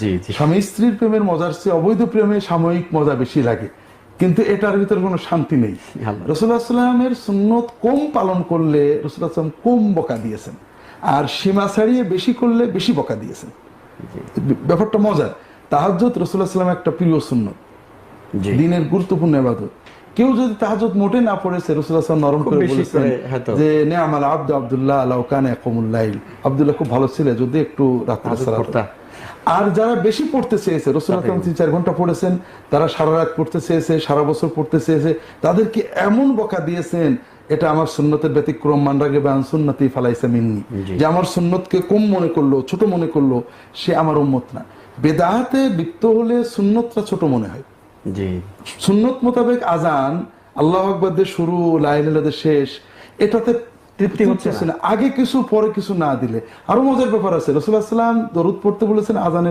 জি জি। স্বামী স্ত্রীর প্রেমের মজার চেয়ে অবৈধ প্রেমে সাময়িক মজা বেশি লাগে, কিন্তু এটার ভিতরে কোনো শান্তি নেই। আল্লাহ। রাসূলুল্লাহ সাল্লামের সুন্নত কম পালন করলে রাসূলুল্লাহ সাল্লাম কম বকা দিয়েছেন, আর সীমা ছাড়িয়ে বেশি করলে বেশি বকা দিয়েছেন। ব্যাপারটা মজার। তাহাজ্জুদ রাসূলুল্লাহ সাল্লামের একটা প্রিয় সুন্নত, জি। দিনের গুরুত্বপূর্ণ ইবাদত। কেউ যদি তাহাজ্জুদ মোটে না পড়েছে, রাসূলুল্লাহ সাল্লাল্লাহু আলাইহি ওয়াসাল্লাম নরম খুব করে বেশি বলেছেন করে হয়তো যে নি'মাল আবদু আব্দুল্লাহ লাউ কানা ইয়াকুমুল লাইল, আব্দুল্লাহ খুব ভালো ছিল যদি একটু রাত্রে তাহাজ্জুদ সালাত পড়তা। আর যারা বেশি পড়তে চেয়েছে, রাসূলুল্লাহ সাল্লাল্লাহু আলাইহি ওয়াসাল্লাম 3-4 ঘন্টা পড়েছেন, তারা সারা রাত পড়তে চেয়েছে, সারা বছর পড়তে চেয়েছে, তাদেরকে এমন বকা দিয়েছেন, এটা আমার সুন্নতের ব্যতিক্রম, মান রাগিবা আন সুন্নতি ফালাইসা মিন্নি, জি। যে আমার সুন্নতকে কম মনে করলো, ছোট মনে করলো, সে আমার উম্মত না। বেদাতে লিপ্ত হলে সুন্নতটা ছোট মনে হয়। জি সুন্নত মোতাবেক আজান, আল্লাহু আকবার দিয়ে শুরু, লা ইলাহা ইল্লাল্লাহ দিয়ে শেষ, এটাতে তৃপ্তি হচ্ছে না। আগে কিছু পরে কিছু না দিলে আরো মজার ব্যাপার আছে। রাসূলুল্লাহ সাল্লাল্লাহু আলাইহি ওয়াসাল্লাম দরুদ পড়তে বলেছেন আজানের